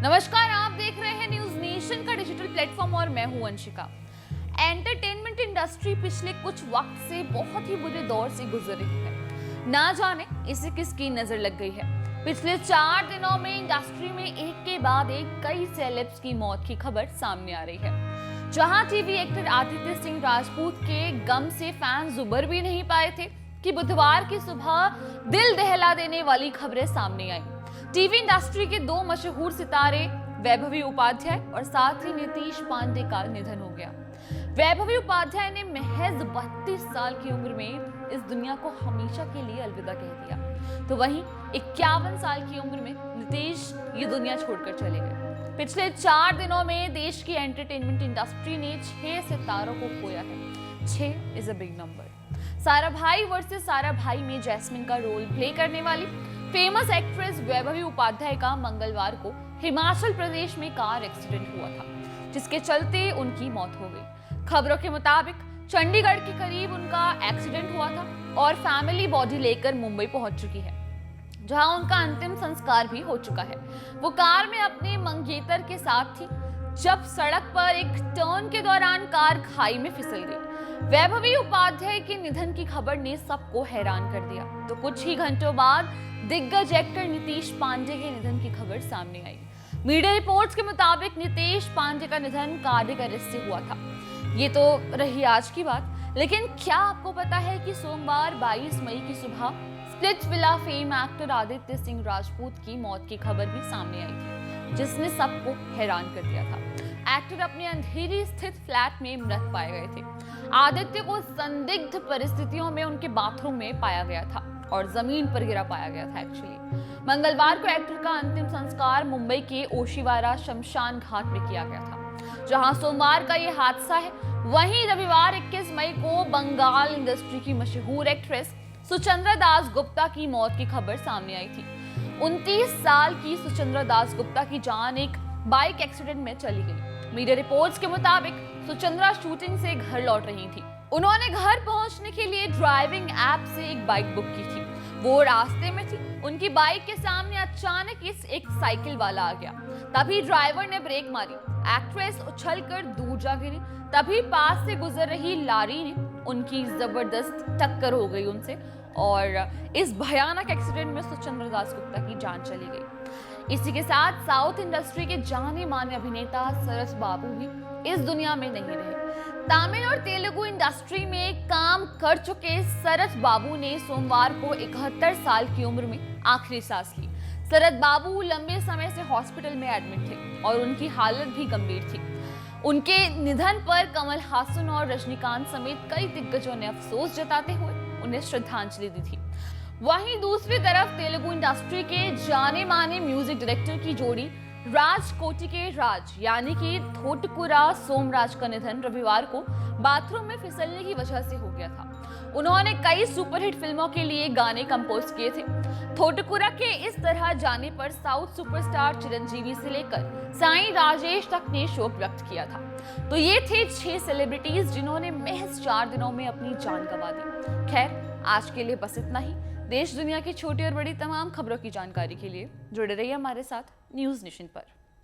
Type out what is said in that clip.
नमस्कार, आप देख रहे हैं न्यूज नेशन का डिजिटल प्लेटफॉर्म और मैं हूं अंशिका। एंटरटेनमेंट इंडस्ट्री पिछले कुछ वक्त से बहुत ही बुरे दौर से गुजर रही है। ना जाने इसे किसकी नजर लग गई है। पिछले 4 दिनों में इंडस्ट्री में एक के बाद एक कई सेलेब्स की मौत की खबर सामने आ रही है। जहां टीवी एक्टर आदित्य सिंह राजपूत के गम से फैंस उबर भी नहीं पाए थे कि बुधवार की सुबह दिल दहला देने वाली खबरें सामने आई। टीवी इंडस्ट्री के 2 मशहूर सितारे वैभवी उपाध्याय और साथ ही नीतीश पांडे का निधन हो गया। वैभवी उपाध्याय ने महज 32 साल की उम्र में इस दुनिया को हमेशा के लिए अलविदा कह दिया, तो वहीं 51 साल की उम्र में नीतीश ये दुनिया छोड़कर चले गए। पिछले 4 दिनों में देश की एंटरटेनमेंट इंडस्ट्री ने 6 सितारों को खोया है। 6 इज अ बिग नंबर। सारा भाई वर्सेस सारा भाई में जैस्मिन का रोल प्ले करने वाली फेमस एक्ट्रेस वैभवी उपाध्याय का मंगलवार को हिमाचल प्रदेश में कार एक्सीडेंट हुआ था, जिसके चलते उनकी मौत हो गई। खबरों के मुताबिक चंडीगढ़ के करीब उनका एक्सीडेंट हुआ था और फैमिली बॉडी लेकर मुंबई पहुंच चुकी है, जहां उनका अंतिम संस्कार भी हो चुका है। वो कार में अपने मंगेतर के साथ थी जब सड़क पर एक टर्न के दौरान कार खाई में फिसल गई। वैभवी उपाध्याय के निधन की खबर ने सबको हैरान कर दिया, तो कुछ ही घंटों बाद दिग्गज एक्टर नीतीश पांडे के निधन की खबर सामने आई। मीडिया रिपोर्ट्स के मुताबिक नीतीश पांडे का निधन कार्डियक अरेस्ट से हुआ था। ये तो रही आज की बात, लेकिन क्या आपको पता है कि सोमवार 22 मई की सुबह Splitsvilla fame actor Aditya Singh Rajput की मौत की खबर भी सामने आई थी, जिसने सबको हैरान कर दिया था। एक्टर अपने अंधेरी स्थित फ्लैट में मृत पाए गए थे। आदित्य को संदिग्ध परिस्थितियों में उनके बाथरूम में पाया गया था और जमीन पर गिरा पाया गया था। एक्चुअली मंगलवार को एक्टर का अंतिम संस्कार मुंबई के ओशिवारा शमशान घाट में किया गया था, जहां सोमवार का ये हादसा है। वहीं रविवार 21 मई को बंगाल इंडस्ट्री की मशहूर एक्ट्रेस सुचंद्रा दास गुप्ता की मौत की खबर सामने आई थी। 29 साल की सुचंद्रा दास गुप्ता की जान एक बाइक एक्सीडेंट में चली गई। मीडिया रिपोर्ट्स के मुताबिक सुचंद्रा शूटिंग से घर लौट रही थी। उन्होंने घर पहुंचने के लिए ड्राइविंग ऐप से एक बाइक बुक की थी। वो रास्ते में थी, उनकी बाइक के सामने अचानक एक साइकिल वाला आ गया। तभी ड्राइवर ने ब्रेक मारी, एक्ट्रेस उछलकर दूर जा गिरी। तभी पास से गुजर रही लारी ने उनकी जबरदस्त टक्कर हो गई उनसे और इस भयानक एक्सीडेंट में सुचंद्रा दास गुप्ता की जान चली गई। इसी के साथ साउथ इंडस्ट्री के जाने माने अभिनेता सरस बाबू भी इस दुनिया में नहीं रहे। तमिल और तेलुगु इंडस्ट्री में काम कर चुके सरस बाबू ने सोमवार को 71 साल की उम्र में आखिरी सांस ली। सरस बाबू लंबे समय से हॉस्पिटल में एडमिट थे और उनकी हालत भी गंभीर थी। उनके निधन पर कमल हासन और रजनीकांत समेत कई दिग्गजों ने अफसोस जताते हुए उन्हें श्रद्धांजलि दी थी। वहीं दूसरी तरफ तेलुगु इंडस्ट्री के जाने माने म्यूजिक डायरेक्टर की जोड़ी राजकोटि के राज यानी कि थोटकुरा सोमराज का निधन रविवार को बाथरूम में फिसलने की वजह से हो गया था। उन्होंने कई सुपरहिट फिल्मों के लिए गाने कंपोज किए थे। थोटकुरा के इस तरह जाने पर साउथ सुपरस्टार चिरंजीवी से लेकर साईं राजेश तक ने शोक व्यक्त किया था। तो ये थे 6 सेलिब्रिटीज जिन्होंने महज 4 दिनों में अपनी जान गंवा दी। खैर, आज के लिए बस इतना ही। देश दुनिया की छोटी और बड़ी तमाम खबरों की जानकारी के लिए जुड़े रहिए हमारे साथ न्यूज नेशन पर।